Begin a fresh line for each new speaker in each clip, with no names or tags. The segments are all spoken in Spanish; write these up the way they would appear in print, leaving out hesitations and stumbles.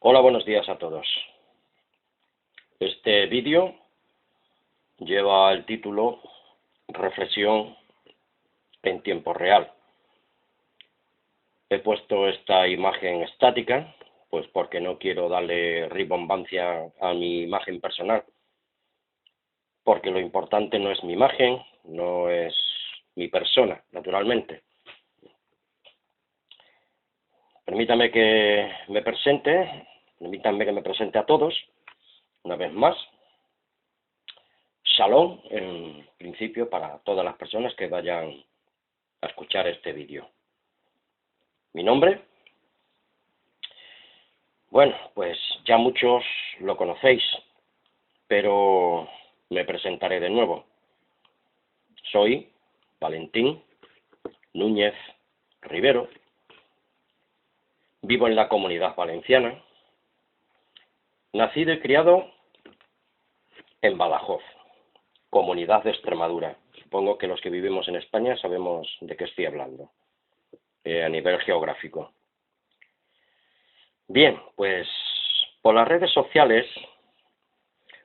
Hola, buenos días a todos. Este vídeo lleva el título Reflexión en tiempo real. He puesto esta imagen estática, pues porque no quiero darle rimbombancia a mi imagen personal, porque lo importante no es mi imagen, no es mi persona, naturalmente. Permítanme que me presente a todos, una vez más. Shalom, en principio, para todas las personas que vayan a escuchar este vídeo. ¿Mi nombre? Bueno, pues ya muchos lo conocéis, pero me presentaré de nuevo. Soy Valentín Núñez Rivero, vivo en la Comunidad Valenciana, nacido y criado en Badajoz, Comunidad de Extremadura. Supongo que los que vivimos en España sabemos de qué estoy hablando, a nivel geográfico. Bien, pues por las redes sociales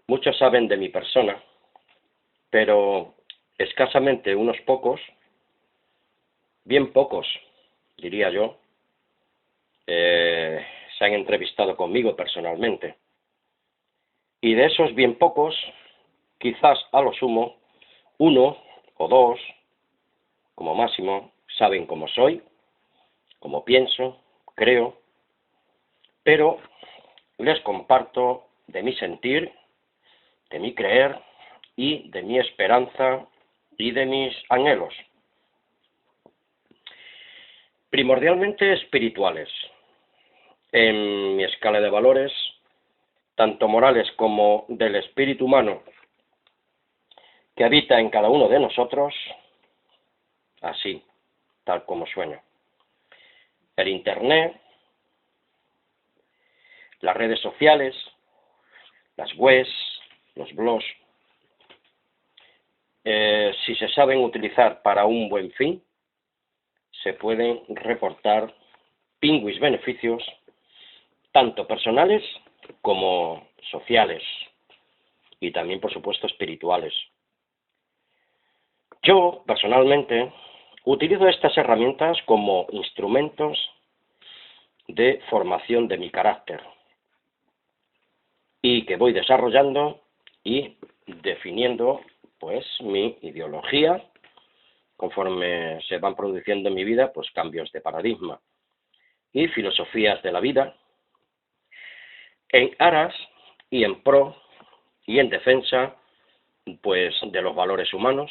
muchos saben de mi persona, pero escasamente unos pocos, bien pocos, diría yo, se han entrevistado conmigo personalmente. Y de esos bien pocos, quizás a lo sumo, uno o dos, como máximo, saben cómo soy, cómo pienso, creo, pero les comparto de mi sentir, de mi creer y de mi esperanza y de mis anhelos. Primordialmente espirituales. En mi escala de valores, tanto morales como del espíritu humano que habita en cada uno de nosotros, así, tal como suena. El Internet, las redes sociales, las webs, los blogs, si se saben utilizar para un buen fin, se pueden reportar pingüis beneficios, tanto personales como sociales, y también, por supuesto, espirituales. Yo, personalmente, utilizo estas herramientas como instrumentos de formación de mi carácter y que voy desarrollando y definiendo, pues, mi ideología conforme se van produciendo en mi vida, pues, cambios de paradigma y filosofías de la vida en aras y en pro y en defensa, pues, de los valores humanos,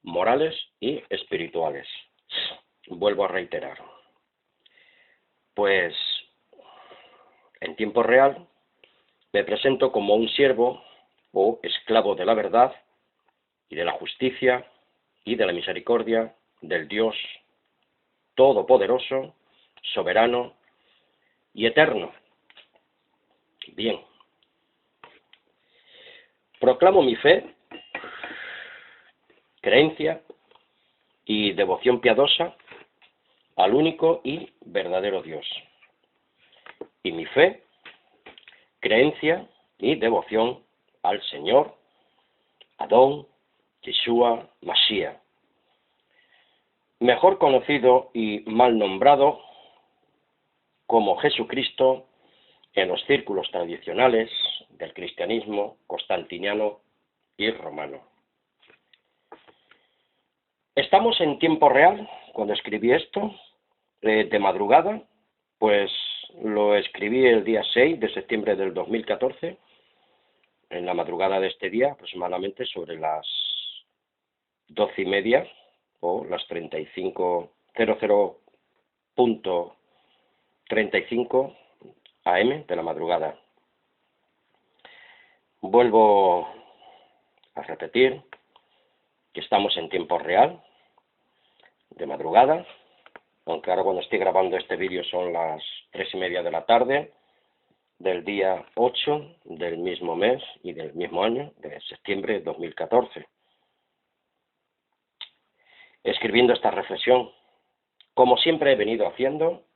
morales y espirituales. Vuelvo a reiterar, pues en tiempo real me presento como un siervo o esclavo de la verdad y de la justicia y de la misericordia del Dios todopoderoso, soberano y eterno. Bien, proclamo mi fe, creencia y devoción piadosa al único y verdadero Dios. Y mi fe, creencia y devoción al Señor, Adón, Yeshua, Mashiach, mejor conocido y mal nombrado como Jesucristo en los círculos tradicionales del cristianismo constantiniano y romano. Estamos en tiempo real, cuando escribí esto, de madrugada, pues lo escribí el día 6 de septiembre del 2014, en la madrugada de este día, aproximadamente sobre las 12:30 o las 00:35 AM de la madrugada. Vuelvo a repetir que estamos en tiempo real, de madrugada, aunque ahora cuando estoy grabando este vídeo son las 3:30 de la tarde del día 8 del mismo mes y del mismo año, de septiembre de 2014. Escribiendo esta reflexión, como siempre he venido haciendo,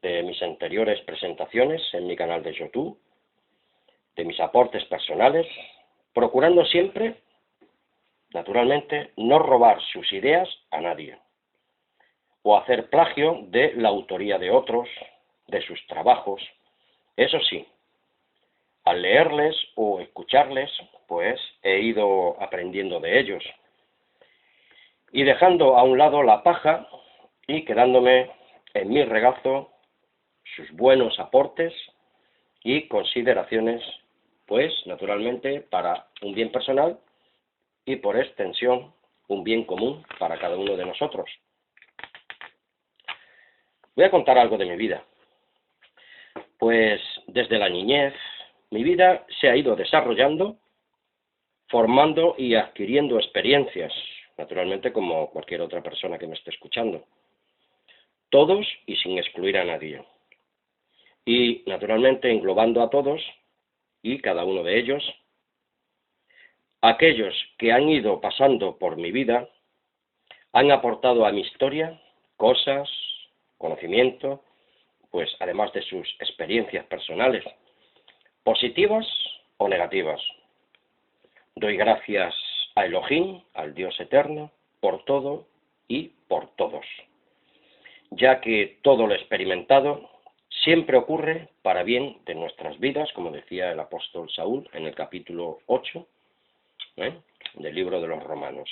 de mis anteriores presentaciones en mi canal de YouTube, de mis aportes personales, procurando siempre, naturalmente, no robar sus ideas a nadie, o hacer plagio de la autoría de otros, de sus trabajos. Eso sí, al leerles o escucharles, pues he ido aprendiendo de ellos, y dejando a un lado la paja y quedándome en mi regazo sus buenos aportes y consideraciones, pues naturalmente para un bien personal y por extensión un bien común para cada uno de nosotros. Voy a contar algo de mi vida. Pues desde la niñez mi vida se ha ido desarrollando, formando y adquiriendo experiencias, naturalmente como cualquier otra persona que me esté escuchando. Todos y sin excluir a nadie. Y naturalmente englobando a todos y cada uno de ellos, aquellos que han ido pasando por mi vida han aportado a mi historia cosas, conocimiento, pues además de sus experiencias personales, positivas o negativas. Doy gracias a Elohim, al Dios eterno, por todo y por todos, ya que todo lo experimentado siempre ocurre para bien de nuestras vidas, como decía el apóstol Saúl en el capítulo 8 del libro de los Romanos,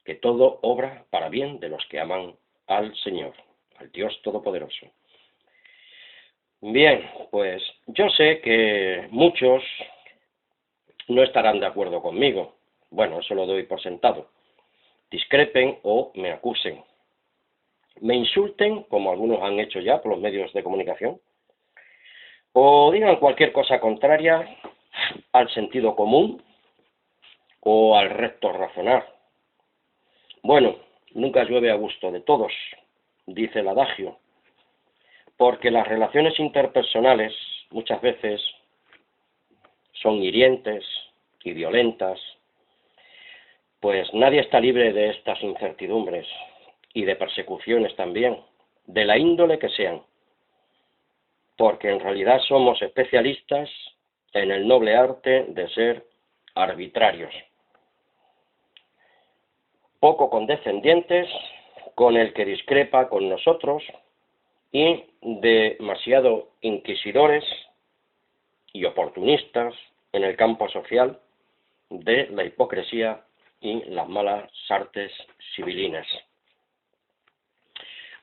que todo obra para bien de los que aman al Señor, al Dios Todopoderoso. Bien, pues yo sé que muchos no estarán de acuerdo conmigo. Bueno, eso lo doy por sentado. Discrepen o me acusen. Me insulten, como algunos han hecho ya por los medios de comunicación, o digan cualquier cosa contraria al sentido común o al recto razonar. Bueno, nunca llueve a gusto de todos, dice el adagio, porque las relaciones interpersonales muchas veces son hirientes y violentas, pues nadie está libre de estas incertidumbres y de persecuciones también, de la índole que sean, porque en realidad somos especialistas en el noble arte de ser arbitrarios, poco condescendientes con el que discrepa con nosotros y demasiado inquisidores y oportunistas en el campo social de la hipocresía y las malas artes civilinas.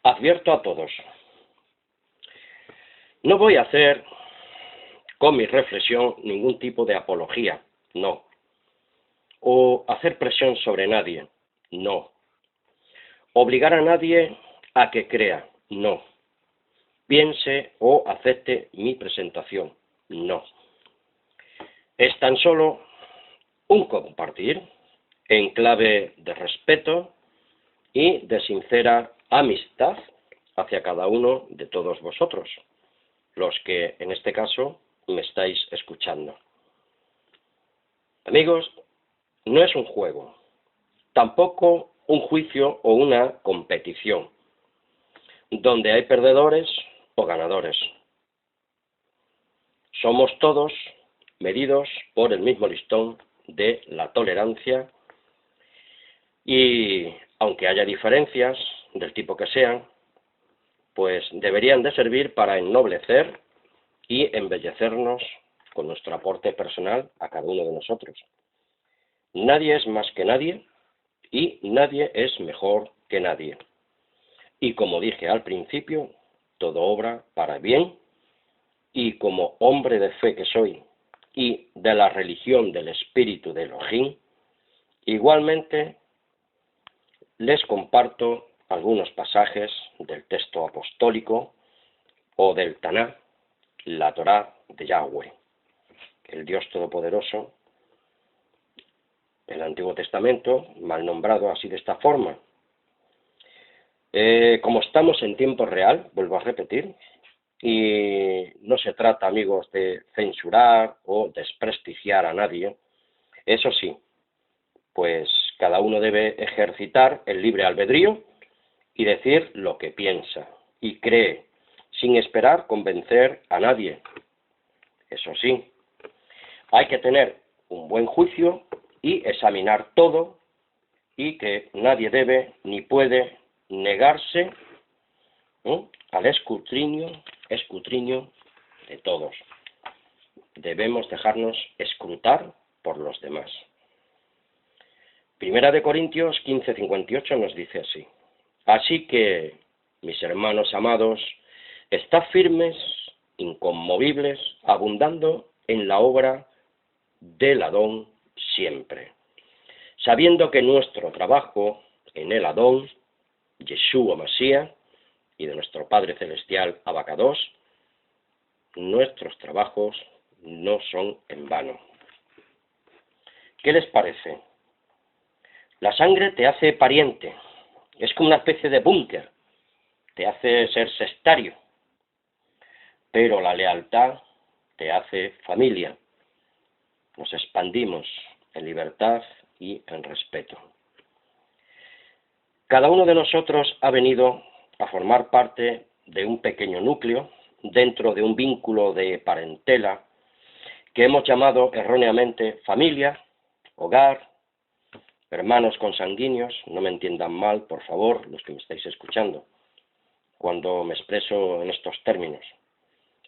Advierto a todos, no voy a hacer con mi reflexión ningún tipo de apología, no, o hacer presión sobre nadie, no, obligar a nadie a que crea, no, piense o acepte mi presentación, no. Es tan solo un compartir en clave de respeto y de sincera amistad hacia cada uno de todos vosotros, los que en este caso me estáis escuchando. Amigos, no es un juego, tampoco un juicio o una competición, donde hay perdedores o ganadores. Somos todos medidos por el mismo listón de la tolerancia y, aunque haya diferencias del tipo que sean, pues deberían de servir para ennoblecer y embellecernos con nuestro aporte personal a cada uno de nosotros. Nadie es más que nadie y nadie es mejor que nadie. Y como dije al principio, todo obra para bien, y como hombre de fe que soy y de la religión del espíritu de Elohim, igualmente les comparto algunos pasajes del texto apostólico o del Taná, la Torá de Yahweh, el Dios Todopoderoso, el Antiguo Testamento, mal nombrado así de esta forma. Como estamos en tiempo real, vuelvo a repetir, y no se trata, amigos, de censurar o desprestigiar a nadie, eso sí, pues cada uno debe ejercitar el libre albedrío y decir lo que piensa y cree, sin esperar convencer a nadie. Eso sí, hay que tener un buen juicio y examinar todo, y que nadie debe ni puede negarse al escrutinio de todos. Debemos dejarnos escrutar por los demás. Primera de Corintios 15:58 nos dice así: así que, mis hermanos amados, estad firmes, inconmovibles, abundando en la obra del Adón siempre, sabiendo que nuestro trabajo en el Adón, Yeshua Mashiach, y de nuestro Padre Celestial, Abacados, nuestros trabajos no son en vano. ¿Qué les parece? La sangre te hace pariente, es como una especie de búnker, te hace ser sectario, pero la lealtad te hace familia. Nos expandimos en libertad y en respeto. Cada uno de nosotros ha venido a formar parte de un pequeño núcleo dentro de un vínculo de parentela que hemos llamado erróneamente familia, hogar, hermanos consanguíneos. No me entiendan mal, por favor, los que me estáis escuchando, cuando me expreso en estos términos.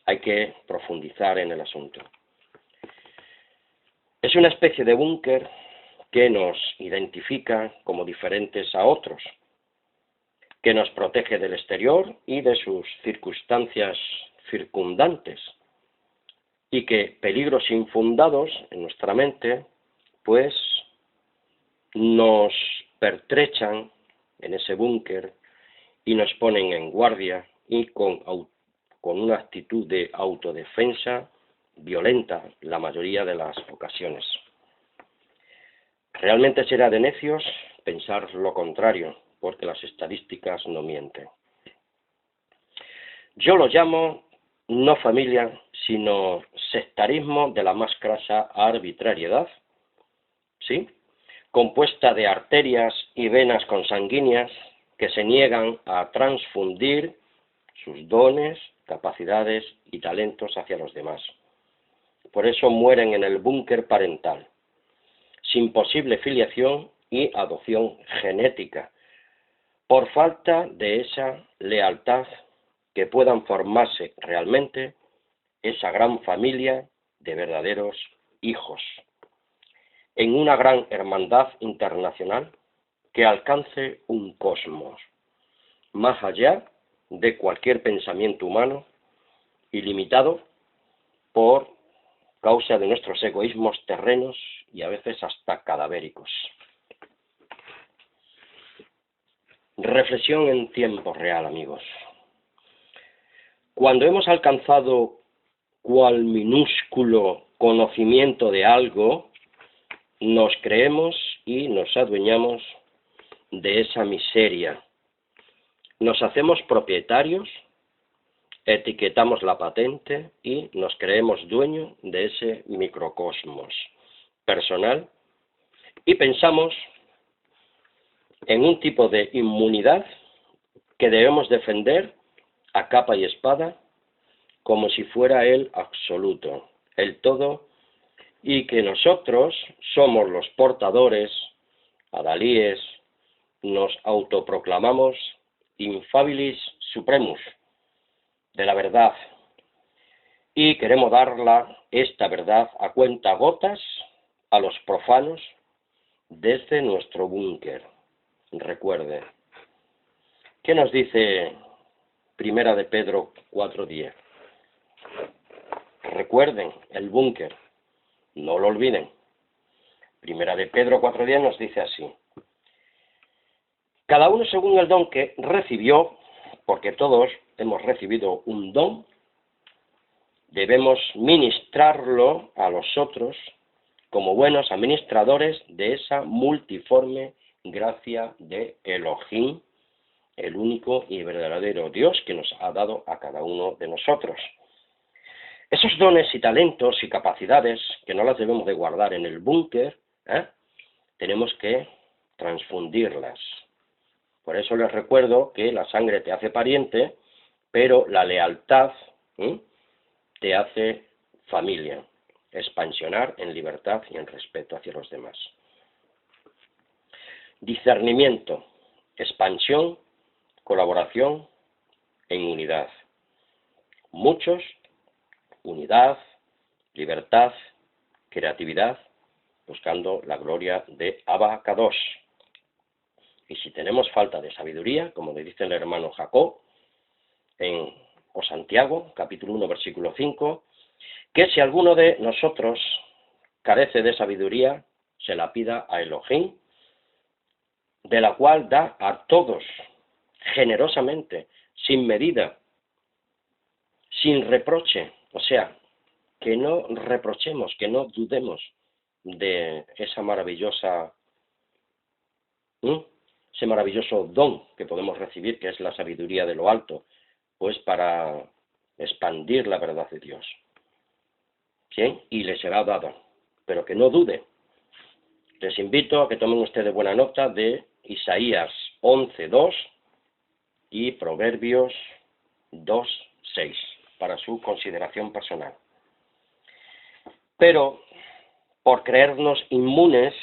Hay que profundizar en el asunto. Es una especie de búnker que nos identifica como diferentes a otros, que nos protege del exterior y de sus circunstancias circundantes, y que peligros infundados en nuestra mente, pues, nos pertrechan en ese búnker y nos ponen en guardia, y con una actitud de autodefensa violenta la mayoría de las ocasiones. Realmente será de necios pensar lo contrario, porque las estadísticas no mienten. Yo lo llamo no familia, sino sectarismo de la más crasa arbitrariedad, ¿sí?, compuesta de arterias y venas consanguíneas que se niegan a transfundir sus dones, capacidades y talentos hacia los demás. Por eso mueren en el búnker parental, sin posible filiación y adopción genética, por falta de esa lealtad que puedan formarse realmente esa gran familia de verdaderos hijos, en una gran hermandad internacional que alcance un cosmos, más allá de cualquier pensamiento humano, ilimitado por causa de nuestros egoísmos terrenos y a veces hasta cadavéricos. Reflexión en tiempo real, amigos. Cuando hemos alcanzado cual minúsculo conocimiento de algo, nos creemos y nos adueñamos de esa miseria. Nos hacemos propietarios, etiquetamos la patente y nos creemos dueños de ese microcosmos personal y pensamos en un tipo de inmunidad que debemos defender a capa y espada como si fuera el absoluto, el todo, y que nosotros somos los portadores, adalíes, nos autoproclamamos infabilis supremus de la verdad, y queremos darla, esta verdad, a cuentagotas a los profanos desde nuestro búnker. Recuerde, ¿qué nos dice Primera de Pedro 4:10? Recuerden el búnker, no lo olviden. Primera de Pedro 4:10 nos dice así: cada uno según el don que recibió, porque todos hemos recibido un don, debemos ministrarlo a los otros como buenos administradores de esa multiforme gracia de Elohim, el único y verdadero Dios que nos ha dado a cada uno de nosotros. Esos dones y talentos y capacidades, que no las debemos de guardar en el búnker, tenemos que transfundirlas. Por eso les recuerdo que la sangre te hace pariente, pero la lealtad te hace familia, expansionar en libertad y en respeto hacia los demás. Discernimiento, expansión, colaboración en unidad. Muchos, unidad, libertad, creatividad, buscando la gloria de Abba Kadosh. Y si tenemos falta de sabiduría, como le dice el hermano Jacob, o Santiago, capítulo 1, versículo 5, que si alguno de nosotros carece de sabiduría, se la pida a Elohim, de la cual da a todos generosamente, sin medida, sin reproche. O sea, que no reprochemos, que no dudemos de ese maravilloso don que podemos recibir, que es la sabiduría de lo alto, pues para expandir la verdad de Dios. ¿Sí? Y le será dado, pero que no dude. Les invito a que tomen ustedes buena nota de Isaías 11:2 y Proverbios 2:6 para su consideración personal. Pero por creernos inmunes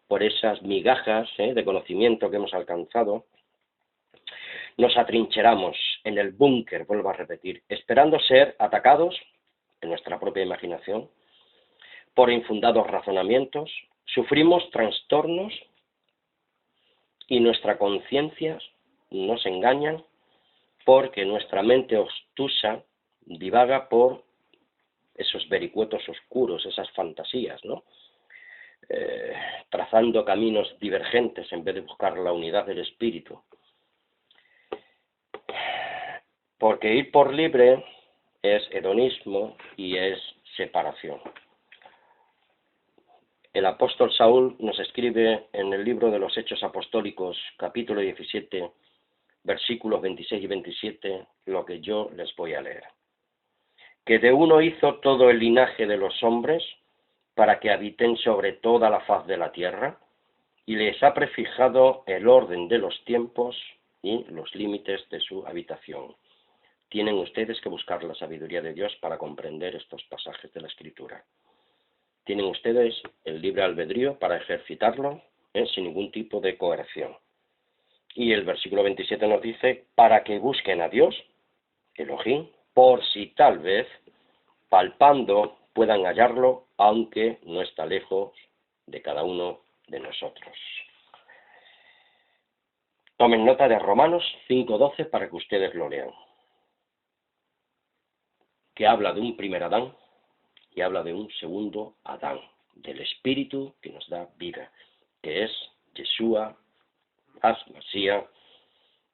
por esas migajas de conocimiento que hemos alcanzado, nos atrincheramos en el búnker, vuelvo a repetir, esperando ser atacados en nuestra propia imaginación por infundados razonamientos, sufrimos trastornos y nuestra conciencia nos engañan porque nuestra mente obtusa divaga por esos vericuetos oscuros, esas fantasías, ¿no? Trazando caminos divergentes en vez de buscar la unidad del espíritu. Porque ir por libre es hedonismo y es separación. El apóstol Saúl nos escribe en el libro de los Hechos Apostólicos, capítulo 17, versículos 26 y 27, lo que yo les voy a leer. Que de uno hizo todo el linaje de los hombres para que habiten sobre toda la faz de la tierra, y les ha prefijado el orden de los tiempos y los límites de su habitación. Tienen ustedes que buscar la sabiduría de Dios para comprender estos pasajes de la Escritura. Tienen ustedes el libre albedrío para ejercitarlo sin ningún tipo de coerción. Y el versículo 27 nos dice, para que busquen a Dios, Elohim, por si tal vez, palpando, puedan hallarlo, aunque no está lejos de cada uno de nosotros. Tomen nota de Romanos 5:12 para que ustedes lo lean, que habla de un primer Adán y habla de un segundo Adán, del Espíritu que nos da vida, que es Yeshua, Mashiach,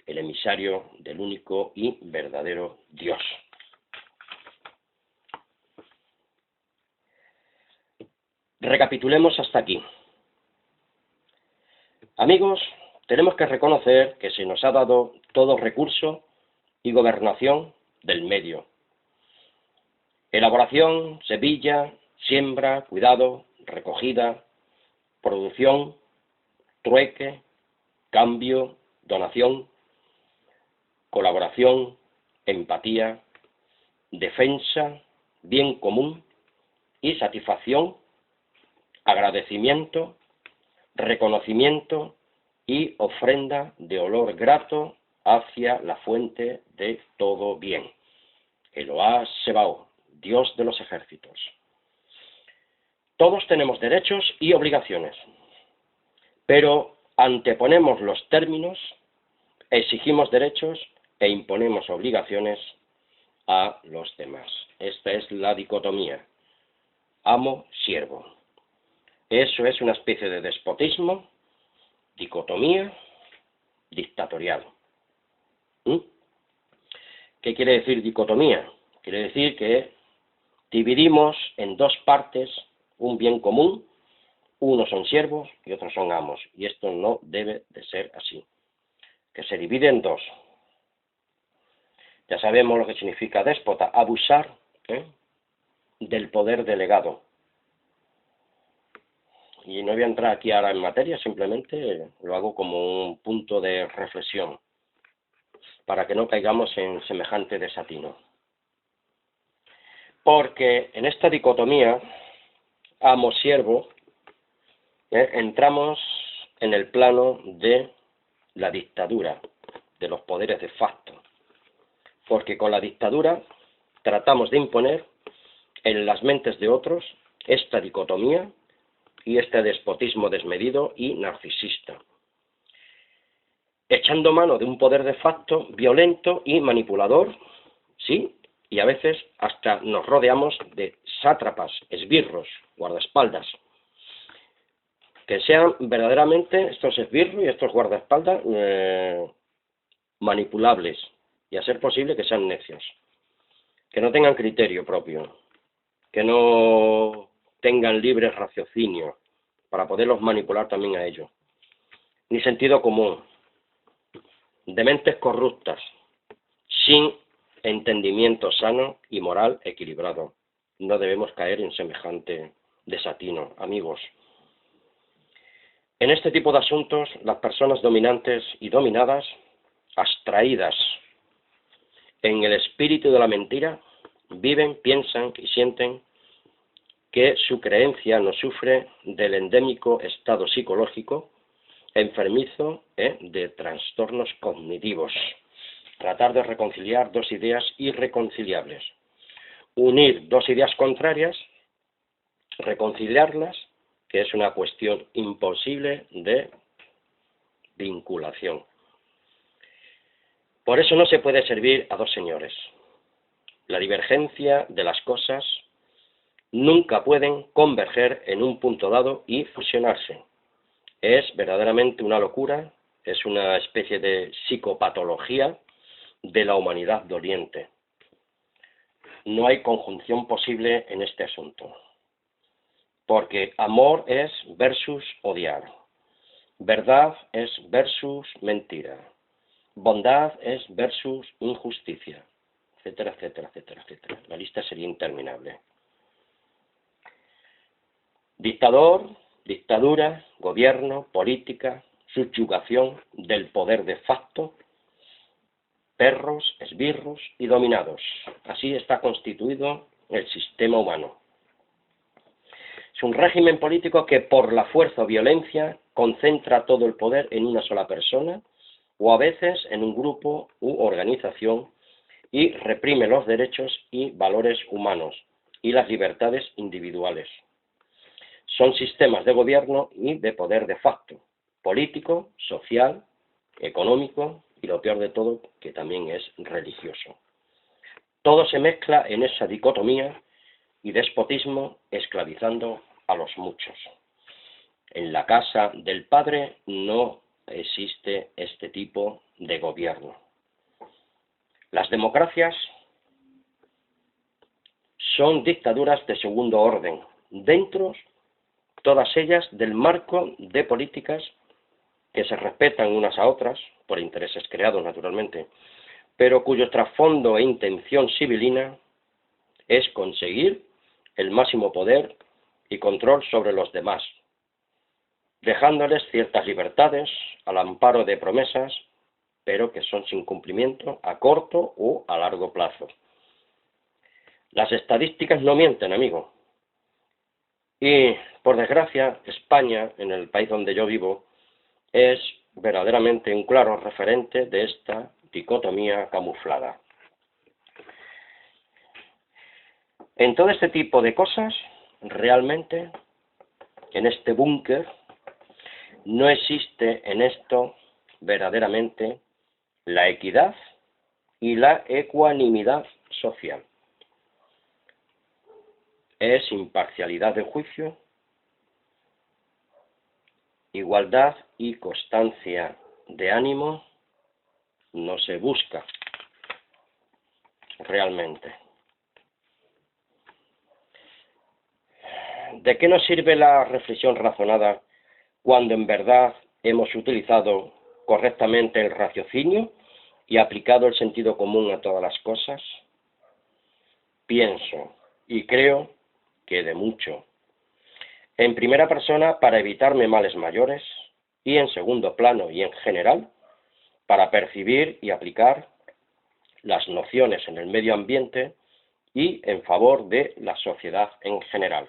el emisario del único y verdadero Dios. Recapitulemos hasta aquí. Amigos, tenemos que reconocer que se nos ha dado todo recurso y gobernación del medio. Elaboración, semilla, siembra, cuidado, recogida, producción, trueque, cambio, donación, colaboración, empatía, defensa, bien común y satisfacción, agradecimiento, reconocimiento y ofrenda de olor grato hacia la fuente de todo bien, Elohá Sebaot, Dios de los ejércitos. Todos tenemos derechos y obligaciones, pero anteponemos los términos, exigimos derechos e imponemos obligaciones a los demás. Esta es la dicotomía, amo-siervo. Eso es una especie de despotismo, dicotomía, dictatorial. ¿Qué quiere decir dicotomía? Quiere decir que dividimos en dos partes un bien común, unos son siervos y otros son amos, y esto no debe de ser así, que se divide en dos. Ya sabemos lo que significa déspota, abusar del poder delegado. Y no voy a entrar aquí ahora en materia, simplemente lo hago como un punto de reflexión. para que no caigamos en semejante desatino. Porque en esta dicotomía, amo-siervo, entramos en el plano de la dictadura, de los poderes de facto. Porque con la dictadura tratamos de imponer en las mentes de otros esta dicotomía y este despotismo desmedido y narcisista, echando mano de un poder de facto violento y manipulador, sí, y a veces hasta nos rodeamos de sátrapas, esbirros, guardaespaldas, que sean verdaderamente estos esbirros y estos guardaespaldas manipulables, y a ser posible que sean necios, que no tengan criterio propio, que no tengan libre raciocinio para poderlos manipular también a ellos, ni sentido común, de mentes corruptas, sin entendimiento sano y moral equilibrado. No debemos caer en semejante desatino, amigos. En este tipo de asuntos, las personas dominantes y dominadas, abstraídas en el espíritu de la mentira, viven, piensan y sienten que su creencia no sufre del endémico estado psicológico enfermizo de trastornos cognitivos. Tratar de reconciliar dos ideas irreconciliables. Unir dos ideas contrarias, reconciliarlas, que es una cuestión imposible de vinculación. Por eso no se puede servir a dos señores. La divergencia de las cosas nunca pueden converger en un punto dado y fusionarse. Es verdaderamente una locura, es una especie de psicopatología de la humanidad doliente. No hay conjunción posible en este asunto, porque amor es versus odiar, verdad es versus mentira, bondad es versus injusticia, etcétera, etcétera, etcétera, etcétera. La lista sería interminable. Dictador, dictadura, gobierno, política, subyugación del poder de facto, perros, esbirros y dominados. Así está constituido el sistema humano. Es un régimen político que por la fuerza o violencia concentra todo el poder en una sola persona o a veces en un grupo u organización y reprime los derechos y valores humanos y las libertades individuales. Son sistemas de gobierno y de poder de facto, político, social, económico y lo peor de todo, que también es religioso. Todo se mezcla en esa dicotomía y despotismo esclavizando a los muchos. En la casa del Padre no existe este tipo de gobierno. Las democracias son dictaduras de segundo orden, dentro todas ellas del marco de políticas que se respetan unas a otras, por intereses creados naturalmente, pero cuyo trasfondo e intención civilina es conseguir el máximo poder y control sobre los demás, dejándoles ciertas libertades al amparo de promesas, pero que son sin cumplimiento a corto o a largo plazo. Las estadísticas no mienten, amigo. Y, por desgracia, España, en el país donde yo vivo, es verdaderamente un claro referente de esta dicotomía camuflada. En todo este tipo de cosas, realmente, en este búnker, no existe en esto verdaderamente la equidad y la ecuanimidad social. Es imparcialidad de juicio, igualdad y constancia de ánimo no se busca realmente. ¿De qué nos sirve la reflexión razonada cuando en verdad hemos utilizado correctamente el raciocinio y aplicado el sentido común a todas las cosas? Pienso y creo que de mucho. En primera persona para evitarme males mayores y en segundo plano y en general para percibir y aplicar las nociones en el medio ambiente y en favor de la sociedad en general.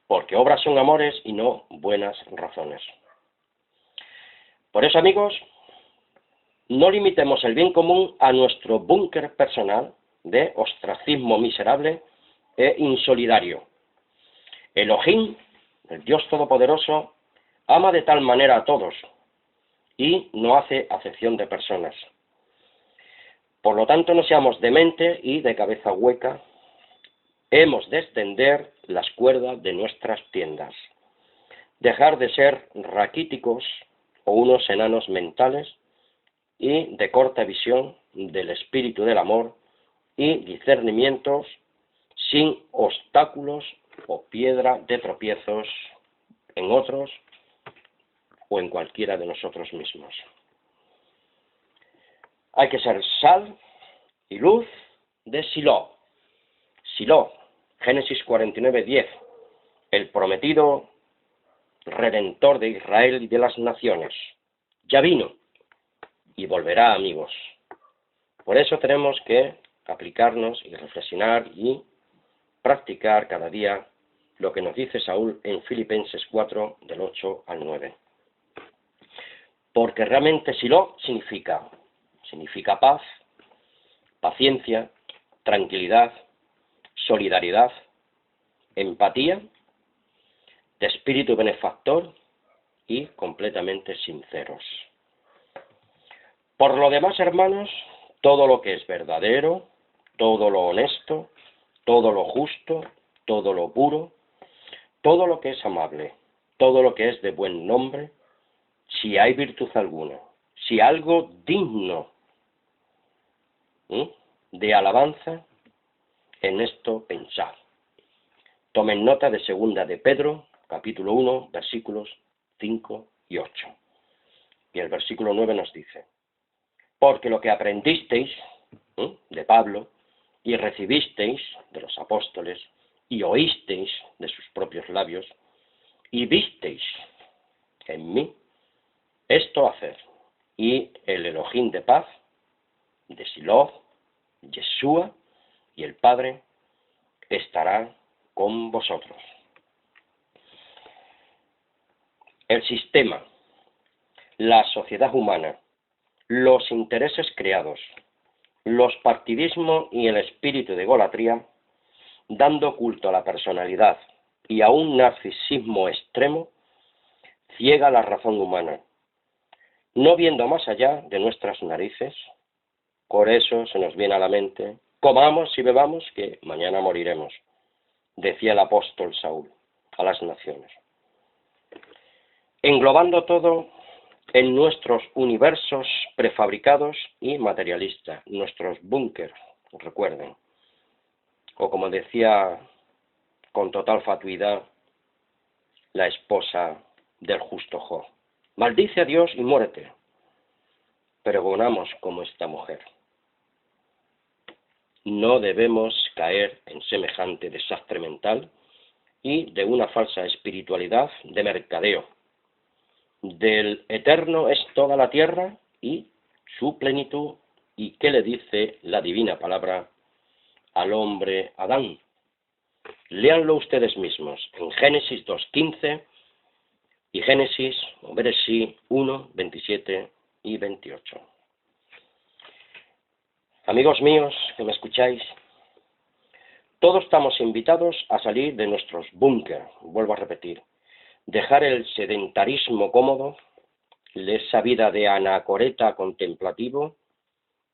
Porque obras son amores y no buenas razones. Por eso, amigos, no limitemos el bien común a nuestro búnker personal de ostracismo miserable e insolidario. Elohim, el Dios Todopoderoso, ama de tal manera a todos y no hace acepción de personas. Por lo tanto, no seamos de mente y de cabeza hueca. Hemos de extender las cuerdas de nuestras tiendas, dejar de ser raquíticos o unos enanos mentales y de corta visión del espíritu del amor y discernimientos sin obstáculos o piedra de tropiezos en otros o en cualquiera de nosotros mismos. Hay que ser sal y luz de Silo. Silo, Génesis 49:10, el prometido Redentor de Israel y de las naciones. Ya vino y volverá, amigos. Por eso tenemos que aplicarnos y reflexionar y practicar cada día lo que nos dice Saúl en Filipenses 4, del 8 al 9. Porque realmente Silo significa paz, paciencia, tranquilidad, solidaridad, empatía, de espíritu benefactor y completamente sinceros. Por lo demás, hermanos, todo lo que es verdadero, todo lo honesto, todo lo justo, todo lo puro, todo lo que es amable, todo lo que es de buen nombre, si hay virtud alguna, si algo digno de alabanza, en esto pensad. Tomen nota de segunda de Pedro, capítulo 1, versículos 5 y 8. Y el versículo 9 nos dice: porque lo que aprendisteis de Pablo y recibisteis de los apóstoles y oísteis de sus propios labios y visteis en mí, esto hacer, y el Elohim de paz, de Silo, Yeshua y el Padre estará con vosotros. El sistema, la sociedad humana, los intereses creados, los partidismos y el espíritu de egolatría, dando culto a la personalidad y a un narcisismo extremo, ciega la razón humana, no viendo más allá de nuestras narices. Por eso se nos viene a la mente: comamos y bebamos, que mañana moriremos, decía el apóstol Saúl a las naciones. Englobando todo en nuestros universos prefabricados y materialistas, nuestros búnkers, recuerden. O como decía con total fatuidad la esposa del justo Job: maldice a Dios y muérete. Pregonamos como esta mujer. No debemos caer en semejante desastre mental y de una falsa espiritualidad de mercadeo. Del eterno es toda la tierra y su plenitud. ¿Y qué le dice la divina palabra al hombre Adán? Léanlo ustedes mismos en Génesis 2:15 y Génesis, o Bereshí 1, 27 y 28. Amigos míos que me escucháis, todos estamos invitados a salir de nuestros búnker, vuelvo a repetir, dejar el sedentarismo cómodo, esa vida de anacoreta contemplativo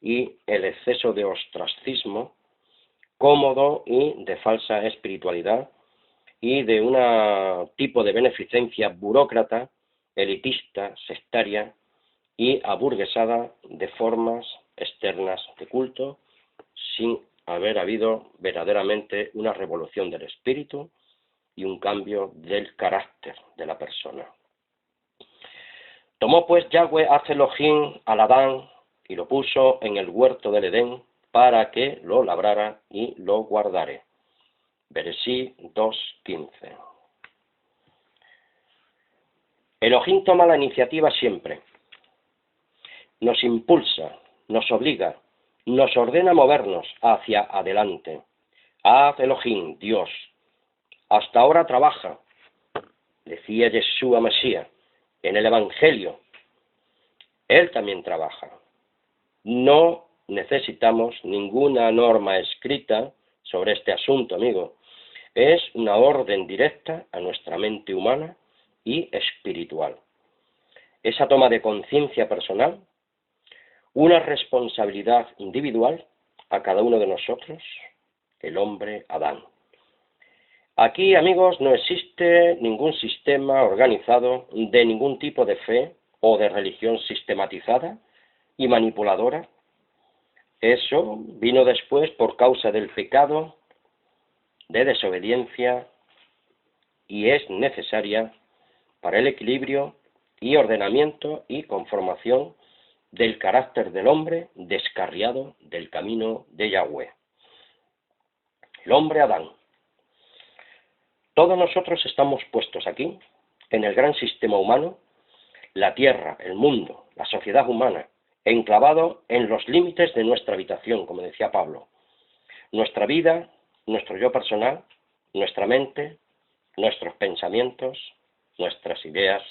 y el exceso de ostracismo cómodo y de falsa espiritualidad y de un tipo de beneficencia burócrata, elitista, sectaria y aburguesada de formas externas de culto, sin haber habido verdaderamente una revolución del espíritu y un cambio del carácter de la persona. Tomó pues Yahweh a Elohim al Adán y lo puso en el huerto del Edén para que lo labrara y lo guardare. Bereshí 2:15. Elohim toma la iniciativa siempre. Nos impulsa, nos obliga nos ordena movernos hacia adelante. Haz Elohim, Dios. Hasta ahora trabaja, decía Yeshua Mesías en el Evangelio. Él también trabaja. No necesitamos ninguna norma escrita sobre este asunto, amigo. Es una orden directa a nuestra mente humana y espiritual. Esa toma de conciencia personal, una responsabilidad individual a cada uno de nosotros, el hombre Adán. Aquí, amigos, no existe ningún sistema organizado de ningún tipo de fe o de religión sistematizada y manipuladora. Eso vino después por causa del pecado, de desobediencia, y es necesaria para el equilibrio y ordenamiento y conformación del carácter del hombre descarriado del camino de Yahweh. El hombre Adán. Todos nosotros estamos puestos aquí, en el gran sistema humano, la tierra, el mundo, la sociedad humana, enclavado en los límites de nuestra habitación, como decía Pablo. Nuestra vida, nuestro yo personal, nuestra mente, nuestros pensamientos, nuestras ideas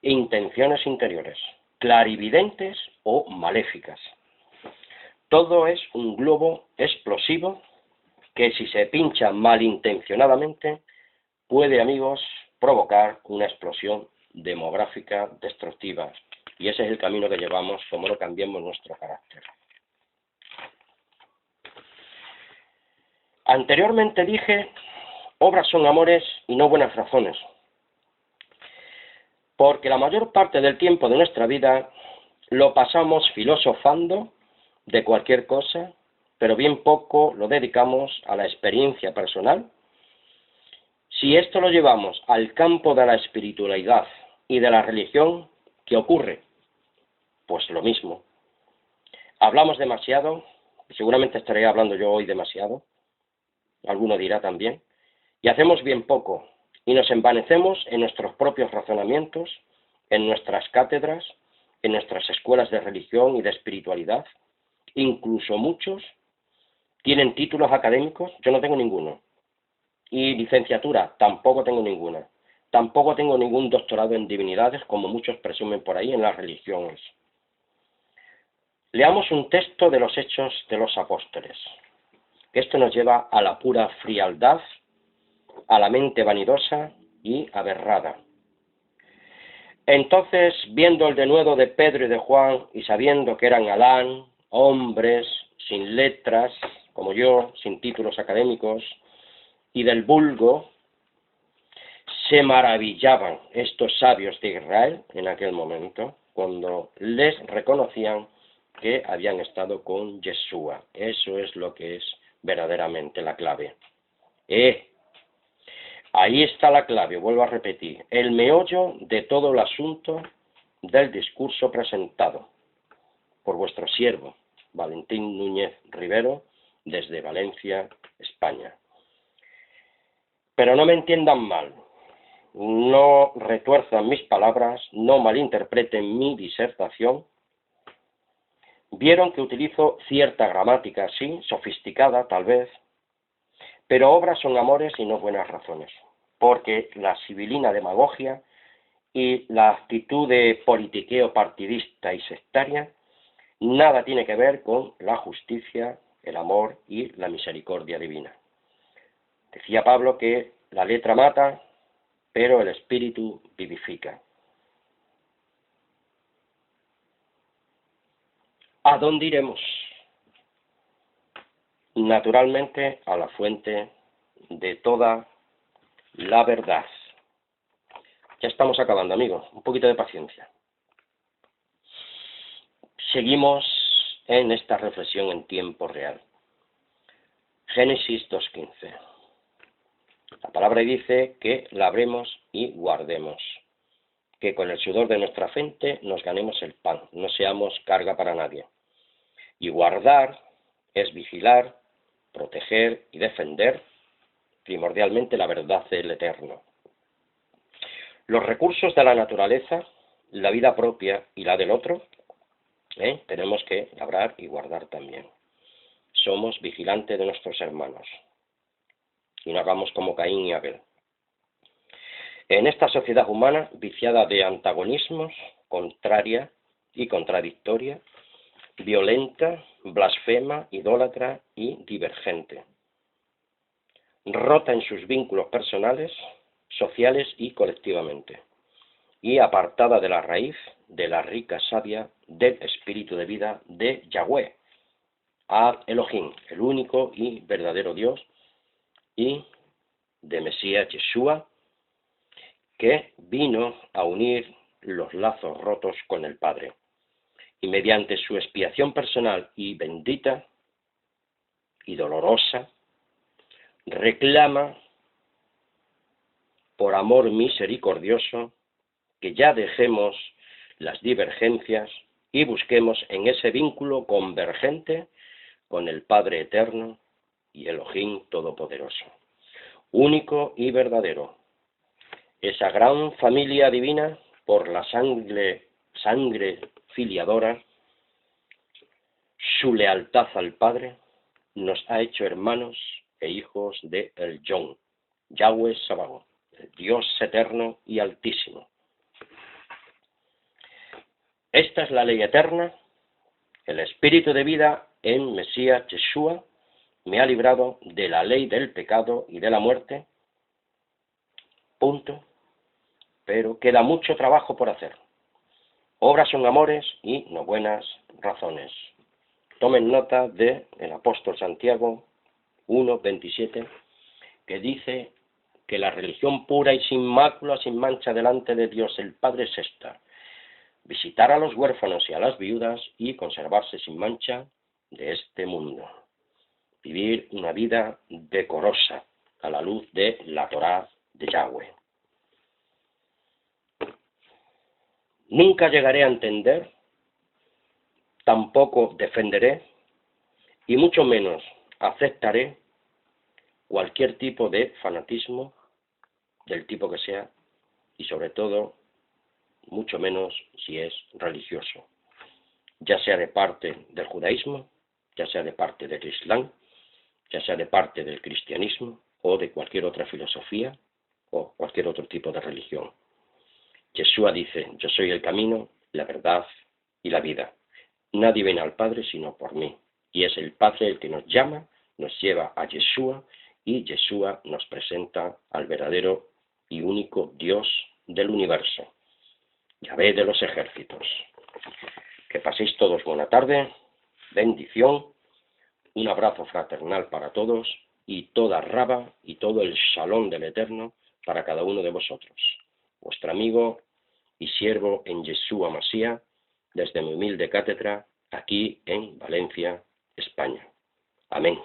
e intenciones interiores, clarividentes o maléficas. Todo es un globo explosivo que si se pincha malintencionadamente puede, amigos, provocar una explosión demográfica destructiva. Y ese es el camino que llevamos como no cambiemos nuestro carácter. Anteriormente dije, obras son amores y no buenas razones. Porque la mayor parte del tiempo de nuestra vida lo pasamos filosofando de cualquier cosa, pero bien poco lo dedicamos a la experiencia personal. Si esto lo llevamos al campo de la espiritualidad y de la religión, ¿qué ocurre? Pues lo mismo. Hablamos demasiado, seguramente estaré hablando yo hoy demasiado, alguno dirá también, y hacemos bien poco, y nos envanecemos en nuestros propios razonamientos, en nuestras cátedras, en nuestras escuelas de religión y de espiritualidad. Incluso muchos tienen títulos académicos, yo no tengo ninguno, y licenciatura, tampoco tengo ninguna. Tampoco tengo ningún doctorado en divinidades, como muchos presumen por ahí en las religiones. Leamos un texto de los Hechos de los Apóstoles. Esto nos lleva a la pura frialdad, a la mente vanidosa y aberrada. Entonces, viendo el denuedo de Pedro y de Juan, y sabiendo que eran Adán, hombres sin letras, como yo, sin títulos académicos, y del vulgo, se maravillaban estos sabios de Israel en aquel momento, cuando les reconocían que habían estado con Yeshua. Eso es lo que es verdaderamente la clave. Ahí está la clave, vuelvo a repetir, el meollo de todo el asunto del discurso presentado por vuestro siervo, Valentín Núñez Rivero, desde Valencia, España. Pero no me entiendan mal, no retuerzan mis palabras, no malinterpreten mi disertación. Vieron que utilizo cierta gramática, sí, sofisticada tal vez, pero obras son amores y no buenas razones, porque la sibilina demagogia y la actitud de politiqueo partidista y sectaria nada tiene que ver con la justicia, el amor y la misericordia divina. Decía Pablo que la letra mata, pero el espíritu vivifica. ¿A dónde iremos? Naturalmente a la fuente de toda la verdad. Ya estamos acabando, amigos. Un poquito de paciencia. Seguimos en esta reflexión en tiempo real. Génesis 2:15. La palabra dice que labremos y guardemos, que con el sudor de nuestra frente nos ganemos el pan, no seamos carga para nadie. Y guardar es vigilar, proteger y defender primordialmente la verdad del Eterno. Los recursos de la naturaleza, la vida propia y la del otro, Tenemos que labrar y guardar también. Somos vigilantes de nuestros hermanos. Y no hagamos como Caín y Abel. En esta sociedad humana viciada de antagonismos, contraria y contradictoria, violenta, blasfema, idólatra y divergente, rota en sus vínculos personales, sociales y colectivamente, y apartada de la raíz de la rica savia del espíritu de vida de Yahweh, Ad Elohim, el único y verdadero Dios, y de Mesías Yeshua, que vino a unir los lazos rotos con el Padre, y mediante su expiación personal y bendita y dolorosa, reclama por amor misericordioso que ya dejemos las divergencias y busquemos en ese vínculo convergente con el Padre Eterno y Elohim Todopoderoso, único y verdadero, esa gran familia divina por la sangre filiadora, su lealtad al Padre, nos ha hecho hermanos e hijos de El Yon, Yahweh Sabaoth, el Dios eterno y altísimo. Esta es la ley eterna, el espíritu de vida en Mesías Yeshua me ha librado de la ley del pecado y de la muerte, punto, pero queda mucho trabajo por hacer. Obras son amores y no buenas razones. Tomen nota del apóstol Santiago 1:27, que dice que la religión pura y sin mácula, sin mancha delante de Dios el Padre es esta: visitar a los huérfanos y a las viudas y conservarse sin mancha de este mundo. Vivir una vida decorosa a la luz de la Torá de Yahweh. Nunca llegaré a entender, tampoco defenderé, y mucho menos aceptaré cualquier tipo de fanatismo, del tipo que sea, y sobre todo, mucho menos si es religioso, ya sea de parte del judaísmo, ya sea de parte del islam, ya sea de parte del cristianismo o de cualquier otra filosofía o cualquier otro tipo de religión. Yeshua dice: yo soy el camino, la verdad y la vida. Nadie viene al Padre sino por mí. Y es el Padre el que nos llama, nos lleva a Yeshua, y Yeshua nos presenta al verdadero y único Dios del universo, Yahvé de los ejércitos. Que paséis todos buena tarde, bendición, un abrazo fraternal para todos, y toda raba y todo el shalom del Eterno para cada uno de vosotros. Vuestro amigo y siervo en Yeshua Masía, desde mi humilde cátedra, aquí en Valencia, España. Amén.